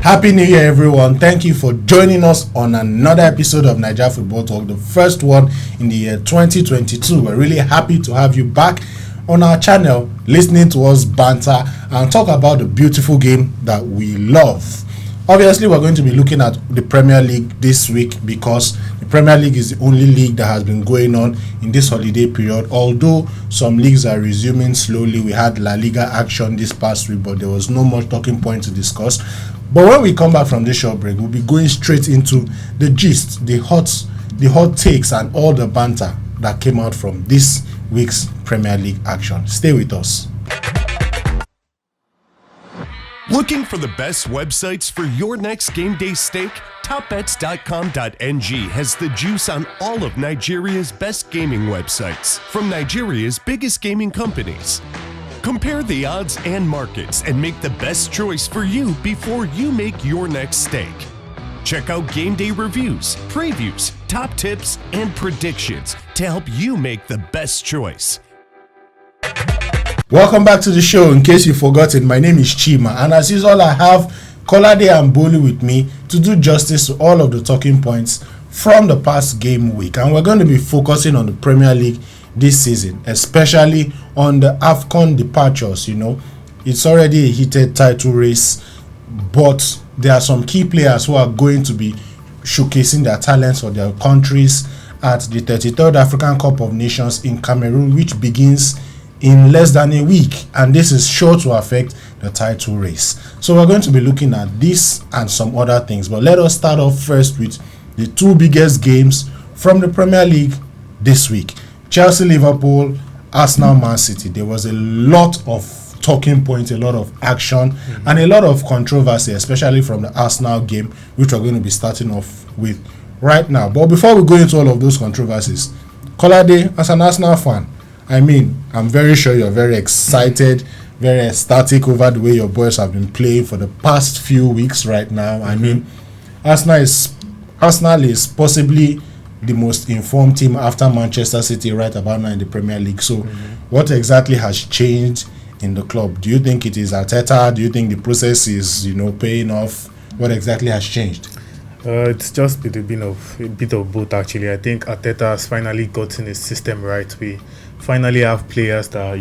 Happy New Year, everyone. Thank you for joining us on another episode of Naija Football Talk, the first one in the year 2022. We're really happy to have you back on our channel, listening to us banter and talk about the beautiful game that we love. Obviously, we're going to be looking at the Premier League this week because the Premier League is the only league that has been going on in this holiday period. Although some leagues are resuming slowly, we had La Liga action this past week, but there was no much talking point to discuss. But when we come back from this short break, we'll be going straight into the gist, the hot takes, and all the banter that came out from this week's Premier League action. Stay with us. Looking for the best websites for your next game day stake? TopBets.com.ng has the juice on all of Nigeria's best gaming websites from Nigeria's biggest gaming companies. Compare the odds and markets and make the best choice for you before you make your next stake. Check out game day reviews, previews, top tips, and predictions to help you make the best choice. Welcome back to the show. In case you've forgotten, my name is Chima, and as usual, I have Kolade and Bolu with me to do justice to all of the talking points from the past game week. And we're going to be focusing on the Premier League this season, especially on the Afcon departures. You know, it's already a heated title race, but there are some key players who are going to be showcasing their talents for their countries at the 33rd African Cup of Nations in Cameroon, which begins in less than a week, and this is sure to affect the title race. So we're going to be looking at this and some other things, but let us start off first with the two biggest games from the Premier League this week: Chelsea, Liverpool, Arsenal, Man City. There was a lot of talking points, a lot of action, and a lot of controversy, especially from the Arsenal game, which we're going to be starting off with right now. But before we go into all of those controversies, Kolade, as an Arsenal fan, I mean, I'm very sure you're very excited, very ecstatic over the way your boys have been playing for the past few weeks right now. I mean, Arsenal is possibly the most informed team after Manchester City right about now in the Premier League. So what exactly has changed in the club? Do you think it is Arteta? Do you think the process is, paying off? What exactly has changed? It's just a bit of both, actually. I think Arteta has finally gotten his system right. We finally have players that,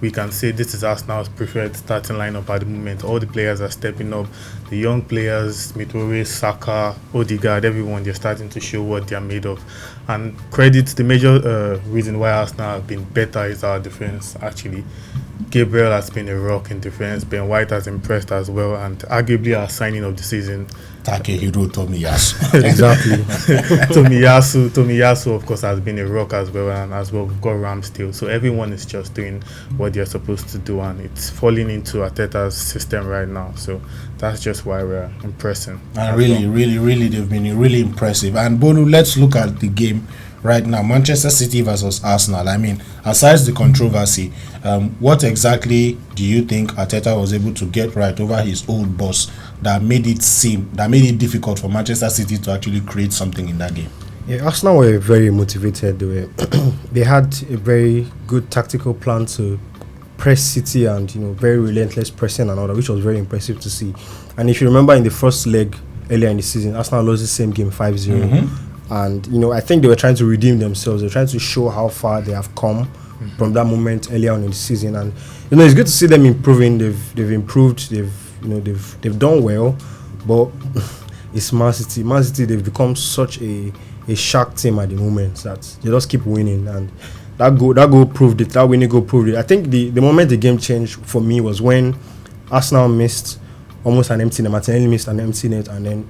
we can say this is Arsenal's preferred starting lineup at the moment. All the players are stepping up. The young players, Mitore, Saka, Odegaard, everyone, they're starting to show what they're made of. And the major reason why Arsenal have been better is our defense, actually. Gabriel has been a rock in defense. Ben White has impressed as well, and arguably our signing of the season, Takehiro Tomiyasu. Exactly. Tomiyasu, of course, has been a rock as well, and as well we've got Ramsdale. So everyone is just doing what they're supposed to do, and it's falling into Arteta's system right now. So that's just why we're impressing. And really, they've been really impressive. And Bolu, let's look at the game right now, Manchester City versus Arsenal. I mean, aside the controversy, what exactly do you think Arteta was able to get right over his old boss that made it difficult for Manchester City to actually create something in that game? Yeah, Arsenal were very motivated. They had a very good tactical plan to press City and very relentless pressing and all that, which was very impressive to see. And if you remember, in the first leg earlier in the season, Arsenal lost the same game 5-0. And I think they were trying to redeem themselves. They're trying to show how far they have come from that moment earlier on in the season. And it's good to see them improving. They've improved. They've done well. But it's Man City. Man City, they've become such a shark team at the moment that they just keep winning. And that goal proved it. That winning goal proved it. I think the moment the game changed for me was when Arsenal missed almost an empty net. Martinelli missed an empty net, and then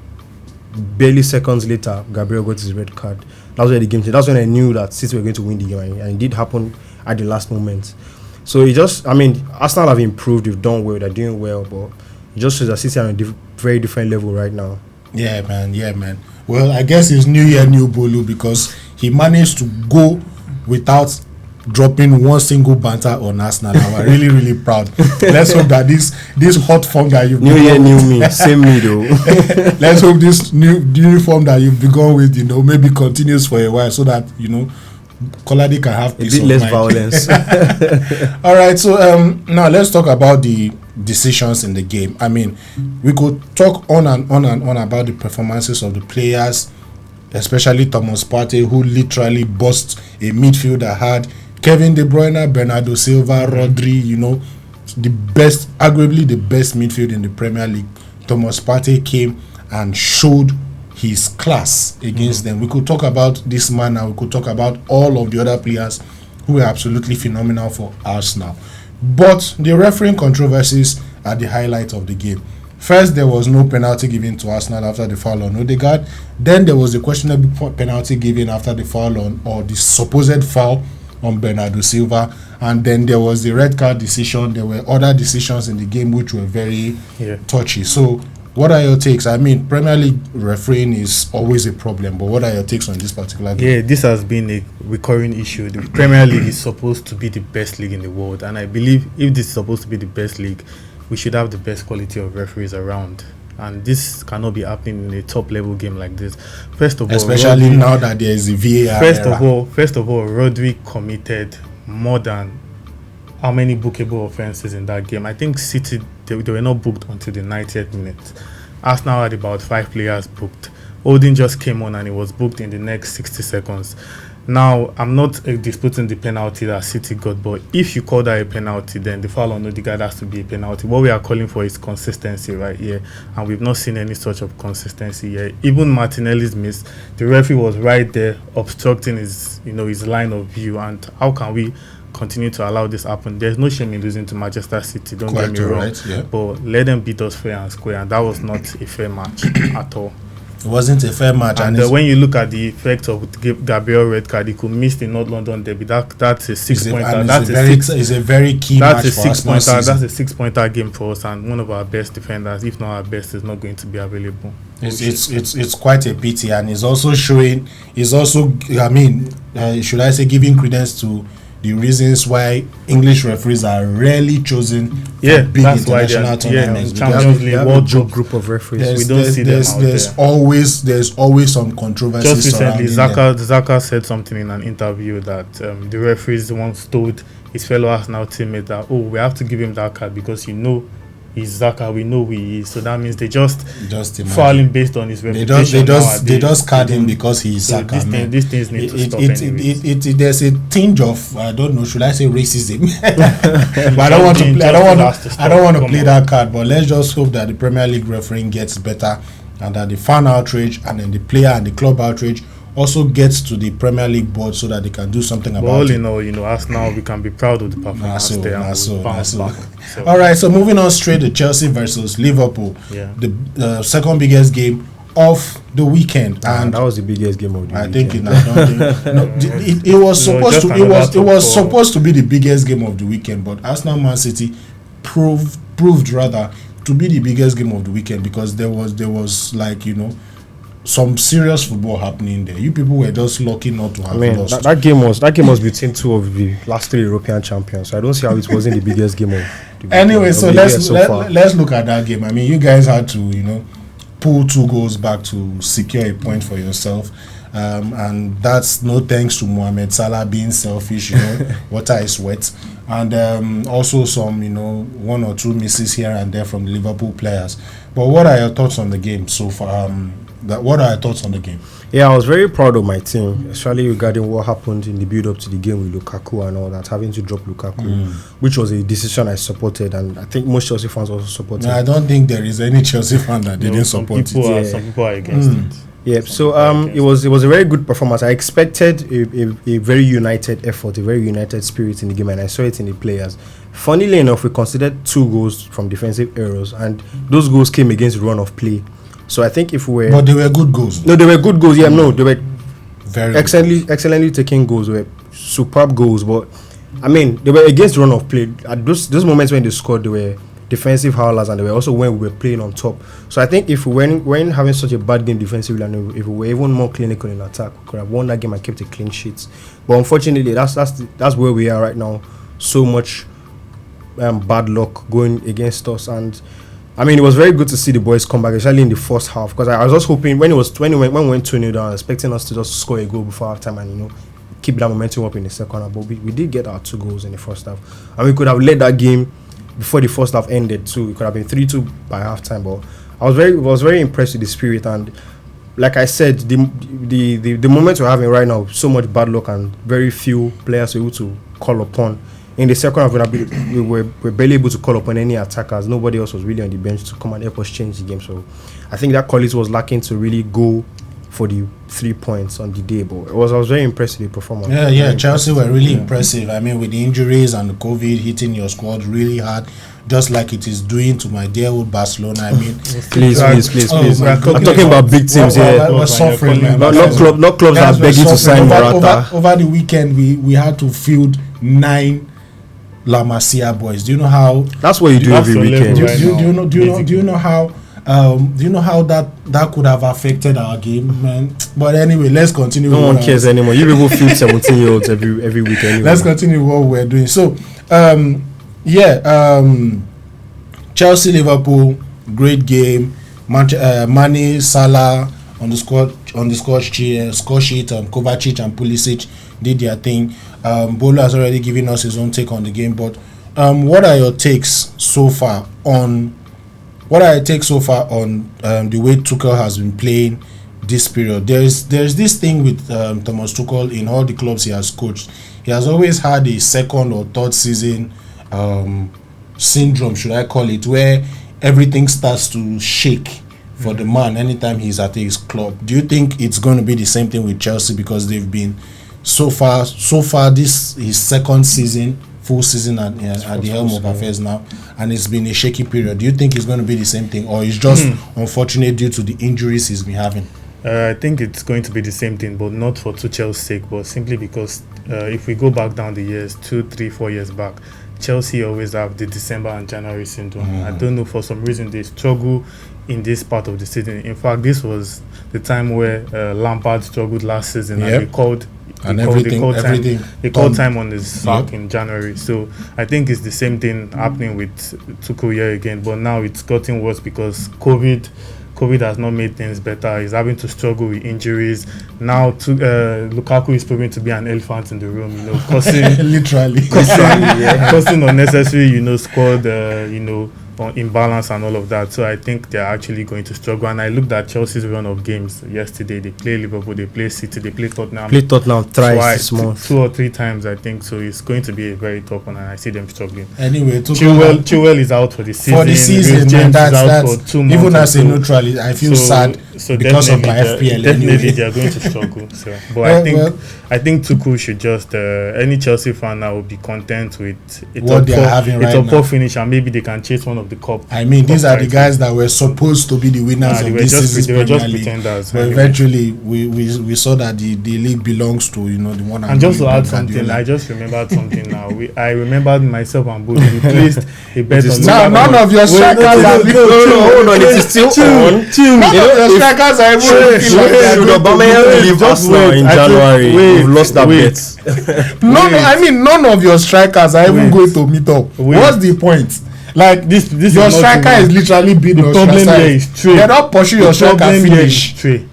barely seconds later, Gabriel got his red card. That was where the game changed. That's when I knew that City were going to win the game, and it did happen at the last moment. So Arsenal have improved. They've done well. They're doing well, but it just shows that City are on a very different level right now. Yeah, man. Well, I guess it's New Year, New Bolu, because he managed to go without dropping one single banter on Arsenal. I'm really, really proud. Let's hope that this hot form that you've New Year, new me. Same me though. Let's hope this new uniform that you've begun with, maybe continues for a while, so that Kolade can have A peace bit of less mind. violence. All right, so now let's talk about the decisions in the game. I mean, we could talk on and on and on about the performances of the players, especially Thomas Partey, who literally bust a midfield that had Kevin De Bruyne, Bernardo Silva, Rodri, you know, the best, arguably the best midfield in the Premier League. Thomas Partey came and showed his class against them. We could talk about this man and we could talk about all of the other players who were absolutely phenomenal for Arsenal. But the refereeing controversies are the highlight of the game. First, there was no penalty given to Arsenal after the foul on Odegaard. Then there was a questionable penalty given after the foul on, or the supposed foul on Bernardo Silva. And then there was the red card decision. There were other decisions in the game which were very touchy. So what are your takes? I mean, Premier League refereeing is always a problem, but what are your takes on this particular game? Yeah, this has been a recurring issue. The Premier League is supposed to be the best league in the world, and I believe if this is supposed to be the best league, we should have the best quality of referees around. And this cannot be happening in a top level game like this. First of all, especially now that there is a VAR. First of all, Rodri committed more than how many bookable offenses in that game? I think City, they were not booked until the 90th minute. Arsenal had about 5 players booked. Odin just came on and he was booked in the next 60 seconds. Now, I'm not disputing the penalty that City got, but if you call that a penalty, then the foul on Odegaard has to be a penalty. What we are calling for is consistency right here, and we've not seen any sort of consistency here. Even Martinelli's miss, the referee was right there obstructing his line of view, and how can we continue to allow this happen? There's no shame in losing to Manchester City, don't get me wrong, right, yeah. But let them beat us fair and square, and that was not a fair match at all. It wasn't a fair match, and when you look at the effect of Gabriel red card, he could miss the North London derby. That's a 6-pointer. It's a very key match for Arsenal. That's a 6-pointer game for us, and one of our best defenders, if not our best, is not going to be available. It's quite a pity, and it's also showing. It's also, I mean, should I say, giving credence to the reasons why English referees are rarely chosen for big international tournaments. Champions League, World group of referees. We don't see them out there. There's always some controversy. Just recently, Xhaka said something in an interview that the referees once told his fellow Arsenal teammate that, we have to give him that card because he's Xhaka, we know who he is. So that means they just fouling based on his reputation. They just card him because he's Xhaka. These things need to stop anyways. There's a tinge of, I don't know, should I say racism? But I don't want to play that card. But let's just hope that the Premier League refereeing gets better, and that the fan outrage and then the player and the club outrage also gets to the Premier League board so that they can do something about it. All in all, Arsenal, we can be proud of the performance there. All right, so moving on straight to Chelsea versus Liverpool, the second biggest game of the weekend, and that was the biggest game of the weekend. It was supposed to be the biggest game of the weekend, but Arsenal Man City proved rather to be the biggest game of the weekend, because there was like, some serious football happening there. You people were just lucky not to have lost. That game was between two of the last 3 European champions. So I don't see how it wasn't the biggest game of the anyway, so let's look at that game. I mean, you guys had to, pull 2 goals back to secure a point for yourself. And that's no thanks to Mohamed Salah being selfish, water is wet. And also some, 1 or 2 misses here and there from the Liverpool players. But what are your thoughts on the game so far? What are your thoughts on the game? Yeah, I was very proud of my team, especially regarding what happened in the build-up to the game with Lukaku and all that, having to drop Lukaku, which was a decision I supported, and I think most Chelsea fans also supported. No, I don't think there is any Chelsea fan that didn't support it. Some people are against it. Yeah, so it was a very good performance. I expected a very united effort, a very united spirit in the game, and I saw it in the players. Funnily enough, we considered 2 goals from defensive errors, and those goals came against run of play. So I think if we were... But they were good goals. No, they were good goals. Yeah, no, they were very excellently taken goals. They were superb goals. But, I mean, they were against run of play. At those moments when they scored, they were defensive howlers, and they were also when we were playing on top. So I think if we weren't having such a bad game defensively, and if we were even more clinical in attack, we could have won that game and kept a clean sheet. But unfortunately, that's where we are right now. So much bad luck going against us, and I mean, it was very good to see the boys come back, especially in the first half, because I was just hoping when we went 2-0 down, expecting us to just score a goal before halftime and keep that momentum up in the second half. But we did get our 2 goals in the first half, and we could have led that game before the first half ended too. It could have been 3-2 by halftime. But I was very impressed with the spirit, and like I said, the moment we're having right now, so much bad luck and very few players able to call upon. In the second half, we were barely able to call upon any attackers. Nobody else was really on the bench to come and help us change the game. So I think that quality was lacking to really go for the 3 points on the day. But I was very impressed with the performance. Yeah, Chelsea were really impressive. I mean, with the injuries and the COVID hitting your squad really hard, just like it is doing to my dear old Barcelona. I mean, please. I'm talking about big teams here. We're suffering, man. Not clubs that beg you to sign Morata. Over the weekend, we had to field 9 La Masia boys. Do you know how? That's what you do every weekend. Do you know how? Do you know how that could have affected our game, man? But anyway, let's continue. No one cares anymore. You people field 17-year-olds every week anyway. Let's continue what we're doing. So, Chelsea Liverpool, great game. Mane, Salah on the score sheet. Kovacic and Pulisic did their thing. Bolo has already given us his own take on the game, but what are your takes so far on the way Tuchel has been playing this period? There's this thing with Thomas Tuchel in all the clubs he has coached. He has always had a second or third season syndrome, should I call it, where everything starts to shake for the man anytime he's at his club. Do you think it's going to be the same thing with Chelsea, because they've been so far this his second season, full season at the helm of affairs now, and it's been a shaky period? Do you think it's going to be the same thing, or it's just unfortunate due to the injuries he's been having? I think it's going to be the same thing, but not for Tuchel's sake, but simply because if we go back down the years, 2, 3, 4 years back, Chelsea always have the December and January syndrome. I don't know, for some reason they struggle in this part of the season. In fact, this was the time where Lampard struggled last season, and they called time on his sack in January. So I think it's the same thing happening with Tuchel here again, but now it's gotten worse because COVID has not made things better. He's having to struggle with injuries. Now Lukaku is proving to be an elephant in the room, causing causing unnecessary, squad, imbalance and all of that. So I think they're actually going to struggle. And I looked at Chelsea's run of games yesterday. They play Liverpool, they play City, they play Tottenham. Twice, 2 or 3 times, I think. So it's going to be a very tough one, and I see them struggling. Anyway, Chilwell is out for the season. And that's for 2 months. Even as a neutral, I feel sad because of my FPL. Definitely, they are going to struggle. But I think Tuchel should just any Chelsea fan now will be content with what they are having right now. It's a poor finish, and maybe they can chase one of the cup. I mean, these are the guys that were supposed to be the winners of this season's Premier League. They were just pretenders. But eventually, we saw that the league belongs to the one. And just to add something, I just remembered something now. I remembered myself and Bodi. We placed a bet on. Now, none of your strikers are. Hold on, it is still on. None of your strikers are able. Should Aubameyang leave Arsenal in January? We've lost that bet. None of your strikers are even going to meet up. What's the point? Like this your striker is literally being the problem here is Trey. They don't pursue your striker finish. The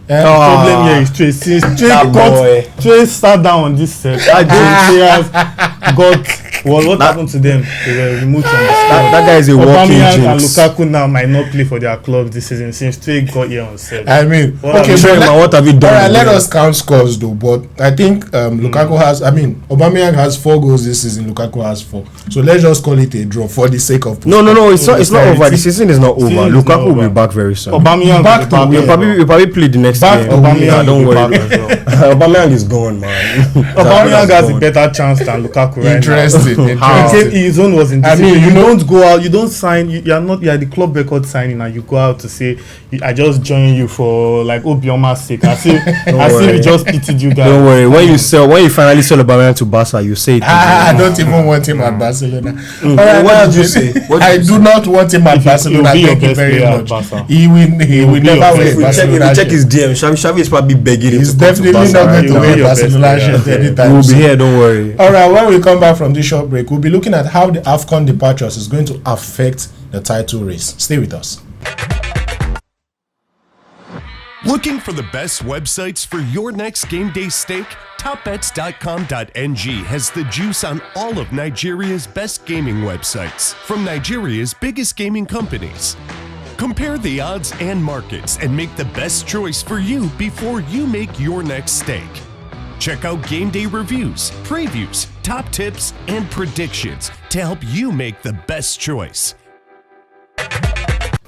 problem here is Trey. Since Trey sat down on this set, players got. Well, what happened to them? They were removed from the squad. That guy is a walking jinx. And Lukaku now might not play for their club this season since Trey got here on set. I mean, what have you done? Alright, let us count scores though. But I think Lukaku Aubameyang has 4 goals this season. Lukaku has 4. So let's just call it a draw for the sake of. No, it's not over. The season is not over. Lukaku will be back very soon. Aubameyang will probably play the next game. Don't worry. Aubameyang is gone, man. Aubameyang has a better chance than Lukaku right now. Interesting. His own was in discipline. You don't go out, you don't sign, you are the club record signing, and you go out to say I just join you for like Obioma's sake. I see we just pitied you guys. Don't worry. When you finally sell Aubameyang to Barca, you say it. I don't even want him at Barcelona. What did you say? I do not want him at Barcelona. Thank you very much. He will never wear Barcelona. Check his DM. Xavi is probably begging him. He's definitely not going to wear Barcelona shirt anytime. We'll be here, don't worry. Alright, when we come back from this short break, we'll be looking at how the Afcon departures is going to affect the title race. Stay with us. Looking for the best websites for your next game day steak? topbets.com.ng has the juice on all of Nigeria's best gaming websites from Nigeria's biggest gaming companies. Compare the odds and markets and make the best choice for you before you make your next stake. Check out game day reviews, previews, top tips, and predictions to help you make the best choice.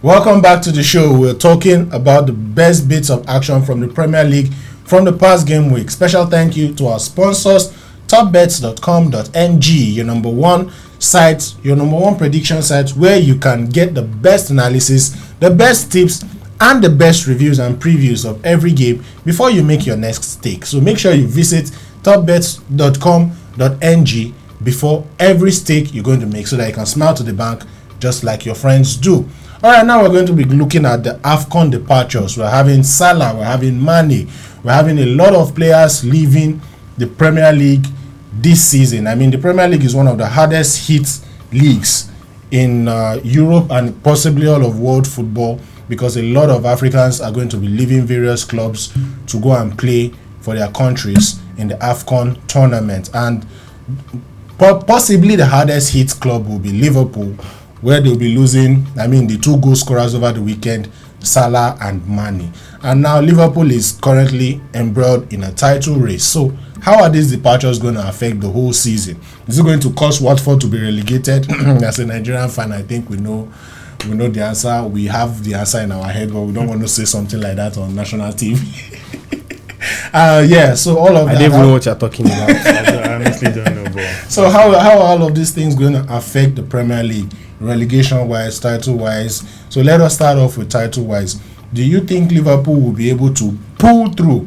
Welcome back to the show. We're talking about the best bits of action from the Premier League from the past game week. Special thank you to our sponsors, topbets.com.ng, your number one site, your number one prediction site, where you can get the best analysis, the best tips, and the best reviews and previews of every game before you make your next stake. So make sure you visit topbets.com.ng before every stake you're going to make, so that you can smile to the bank just like your friends do. All right, now we're going to be looking at the Afcon departures. We're having Salah, we're having Mane, we're having a lot of players leaving the Premier League this season. I mean, the Premier League is one of the hardest hit leagues in Europe and possibly all of world football, because a lot of Africans are going to be leaving various clubs to go and play for their countries in the Afcon tournament. And possibly the hardest hit club will be Liverpool, where they'll be losing, the two goal scorers over the weekend, Salah and Mane. And now Liverpool is currently embroiled in a title race. So how are these departures going to affect the whole season? Is it going to cause Watford to be relegated? As a Nigerian fan, I think we know the answer. We have the answer in our head, but we don't want to say something like that on national TV. So all of that. I don't even know what you're talking about. I honestly don't know, bro. So how are all of these things going to affect the Premier League, relegation-wise, title-wise? So let us start off with title-wise. Do you think Liverpool will be able to pull through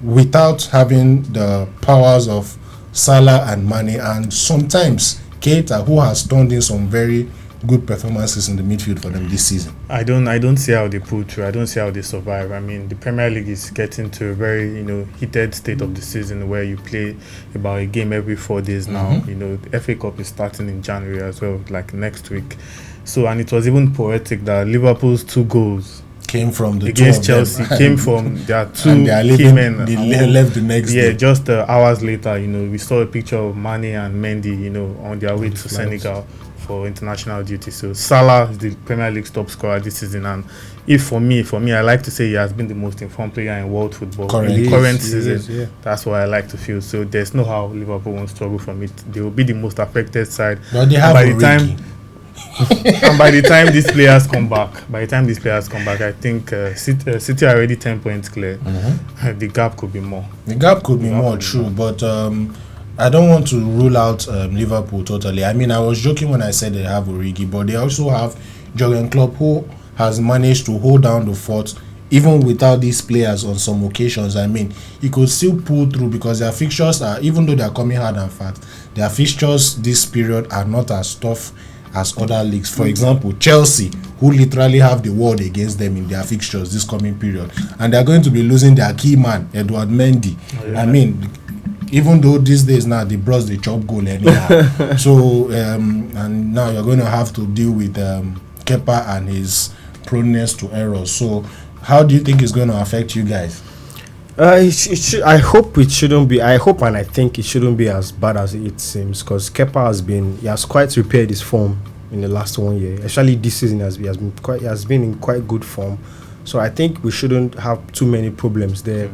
without having the powers of Salah and Mane, and sometimes Keita, who has turned in some very good performances in the midfield for them this season? I don't see how they pull through. I don't see how they survive. I mean, the Premier League is getting to a very heated state of the season, where you play about a game every 4 days now. The FA Cup is starting in January as well, like next week. So, and it was even poetic that Liverpool's 2 goals came from the against Chelsea came from their 2 and key men. They left the next day. Just hours later, we saw a picture of Mane and Mendy, on their way to Senegal for international duty. So Salah is the Premier League's top scorer this season, and for me, I like to say he has been the most informed player in world football in the current season. That's what I like to feel. So there's no how Liverpool won't struggle from it. They will be the most affected side. But they have and by the time these players come back, I think City are already 10 points clear. The gap could be more. True. But I don't want to rule out Liverpool totally. I mean, I was joking when I said they have Origi, but they also have Jurgen Klopp, who has managed to hold down the fort even without these players on some occasions. I mean, he could still pull through, because their fixtures are, even though they are coming hard and fast, their fixtures this period are not as tough as other leagues. For example, Chelsea, who literally have the world against them in their fixtures this coming period, and they are going to be losing their key man, Edouard Mendy. I mean, even though these days now the bros they chop goal anyhow. So and now you're going to have to deal with Kepa and his proneness to errors. So how do you think it's going to affect you guys? I hope it shouldn't be. I hope and I think it shouldn't be as bad as it seems, because Kepa has quite repaired his form in the last 1 year. Especially this season, he has been in quite good form. So I think we shouldn't have too many problems there.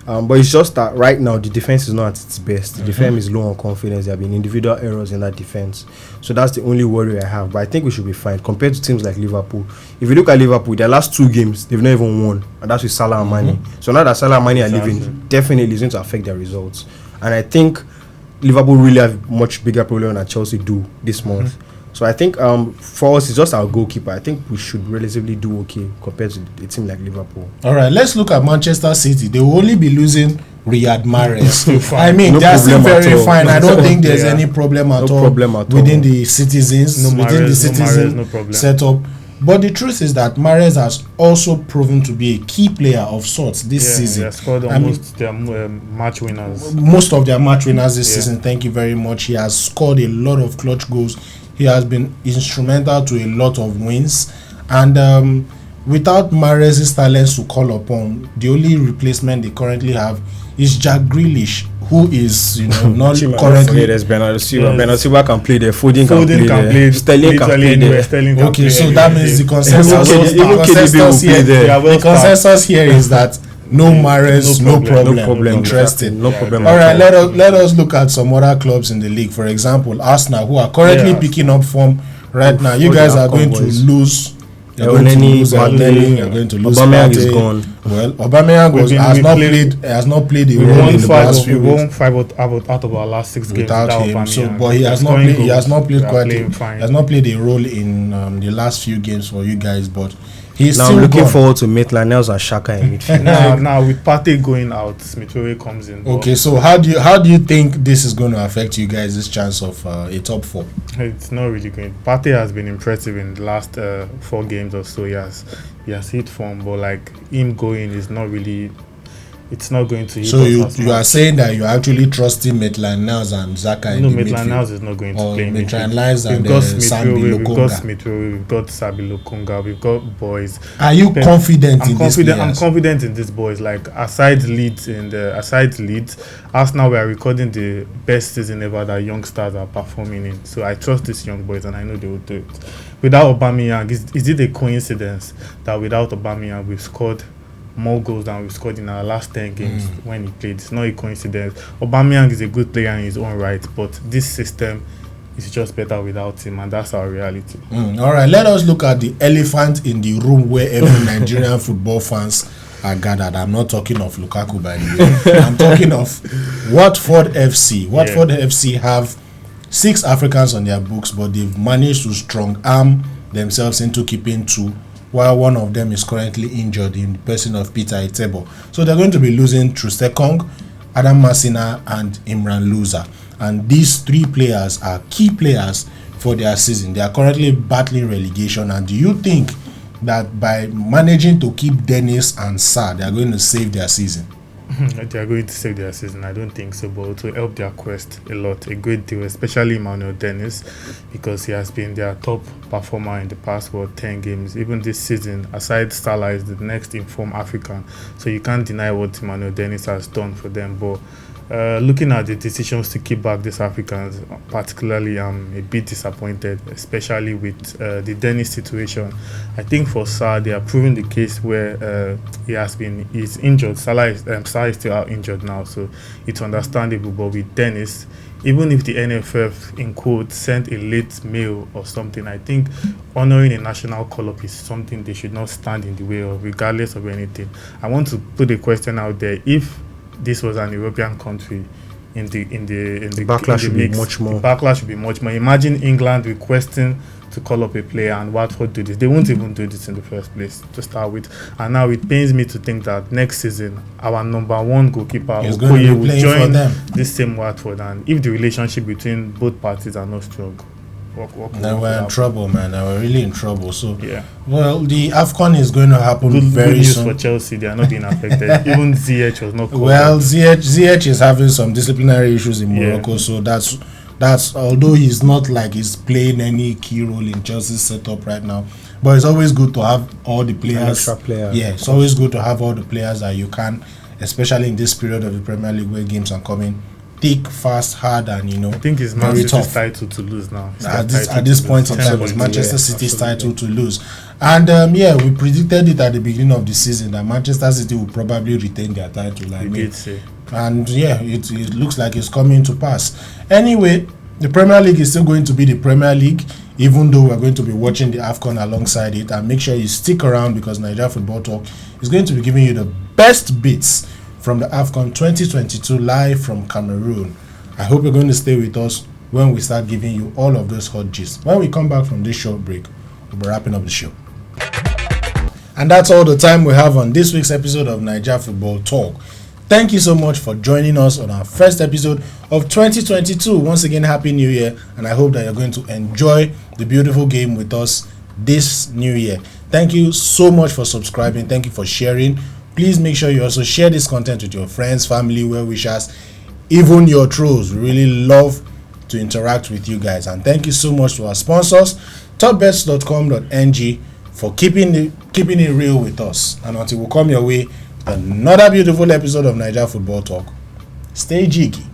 But it's just that right now the defense is not at its best. The defense is low on confidence. There have been individual errors in that defense. So that's the only worry I have. But I think we should be fine compared to teams like Liverpool. If you look at Liverpool, their last 2 games, they've not even won. And that's with Salah and Mane. So now that Salah and Mane are leaving, definitely it's going to affect their results. And I think Liverpool really have much bigger problem than Chelsea do this month. So I think for us, it's just our goalkeeper. I think we should relatively do okay compared to a team like Liverpool. All right, let's look at Manchester City. They will only be losing Riyad Mahrez. I mean, they're still very fine. I don't think there's any problem at all within the citizens, setup. But the truth is that Mahrez has also proven to be a key player of sorts this season. He has scored almost their match winners. Most of their match winners this season. Thank you very much. He has scored a lot of clutch goals. He has been instrumental to a lot of wins. And without Mahrez's talents to call upon, the only replacement they currently have is Jack Grealish, who is not currently. There's Bernardo Silva. Yes. Bernardo Silva can play there. Foden Foden can play there. Sterling can play there. Sterling can Okay, play so anywhere. that means the consensus. Even KDB will play there. Yeah, well The consensus here is that no Mahrez, No no problem. problem. No problem. Interesting. No problem. All right, at all. let us look at some other clubs in the league. For example, Arsenal, who are currently Yeah. picking up form right now. You all the guys are Afcon going boys. to lose. You're El going to Neni, lose El Partey, Neni, you're going to lose Aubameyang Partey. is gone. Well, Aubameyang has not played a We role won in the past few weeks five out of our last 6 games without him. Aubameyang. So, but he has He's not scoring played. He has goals. not played We are quite. playing He fine. has not played a role in the last few games for you guys. But he's Now still I'm looking gone. forward to Maitland-Niles and Xhaka in midfield. Now with Partey going out, Smith Rowe comes in. Okay, so how do you think this is going to affect you guys' chance of a top 4? It's not really going. Partey has been impressive in the last 4 games or so. He has hit form, but like him going is not really. It's not going to hit. So us as you are much. saying that you are actually trusting Maitland-Niles and Xhaka No, in the Maitland-Niles midfield? is not going to Or play in midfield. Maitland-Niles and We've got Sambi we've got Lokonga. Smith Rowe, we've got Sabi Lokonga, we've got boys. Are you confident in these players? I'm confident in these boys. Like aside Leeds, Arsenal were recording the best season ever that young stars are performing in. So I trust these young boys, and I know they will do it. Without Aubameyang, is it a coincidence that without Aubameyang we've scored more goals than we've scored in our last 10 games when he played? It's not a coincidence. Aubameyang is a good player in his own right, but this system is just better without him, and that's our reality. All right, let us look at the elephant in the room where every Nigerian football fans are gathered. I'm not talking of Lukaku, by the way. I'm talking of Watford FC. Watford FC have 6 Africans on their books, but they've managed to strong arm themselves into keeping 2, while one of them is currently injured in the person of Peter Etebo. So they're going to be losing Trustekong, Adam Masina, and Imran Luza. And these 3 players are key players for their season. They are currently battling relegation. And do you think that by managing to keep Dennis and Sarr, they are going to save their season? They are going to save their season. I don't think so, but to help their quest a lot, a great deal, especially Emmanuel Dennis, because he has been their top performer in the past 10 games. Even this season, aside Salah is the next informed African, so you can't deny what Emmanuel Dennis has done for them. But looking at the decisions to keep back these Africans, particularly I'm a bit disappointed, especially with the Dennis situation. I think for Sarr, they are proving the case where he's injured. Sarr is still out injured now, so it's understandable. But with Dennis, even if the NFF in quotes sent a late mail or something, I think honoring a national call-up is something they should not stand in the way of, regardless of anything. I want to put a question out there: if this was an European country, in the backlash would be mix, much more. the backlash would be much more. Imagine England requesting to call up a player and Watford do this. They won't even do this in the first place to start with. And now it pains me to think that next season our number 1 goalkeeper Okoye will join this same Watford. And if the relationship between both parties are not strong, Now we're in trouble, man. Now we're really in trouble. So yeah. Well, the Afcon is going to happen Good very news soon. for Chelsea. They are not being affected. Even ZH was not called. Well, ZH is having some disciplinary issues in Morocco, so that's although he's not like he's playing any key role in Chelsea's setup right now, but it's always good to have all the players. Extra player. Yeah, it's always good to have all the players that you can, especially in this period of the Premier League where games are coming thick, fast, hard, and I think it's Man very City's tough. title to lose now. At this point in time, it's Manchester City's title to lose. And we predicted it at the beginning of the season that Manchester City will probably retain their title. We did say. And it looks like it's coming to pass. Anyway, the Premier League is still going to be the Premier League, even though we're going to be watching the Afcon alongside it. And make sure you stick around, because Naija Football Talk is going to be giving you the best bits from the Afcon 2022 live from Cameroon. I hope you're going to stay with us when we start giving you all of those hot gist. When we come back from this short break, we'll be wrapping up the show. And that's all the time we have on this week's episode of Naija Football Talk. Thank you so much for joining us on our first episode of 2022. Once again, Happy New Year, and I hope that you're going to enjoy the beautiful game with us this new year. Thank you so much for subscribing. Thank you for sharing. Please make sure you also share this content with your friends, family, well-wishers, even your trolls. We really love to interact with you guys. And thank you so much to our sponsors, topbets.com.ng, for keeping it real with us. And until we come your way, another beautiful episode of Naija Football Talk. Stay jiggy.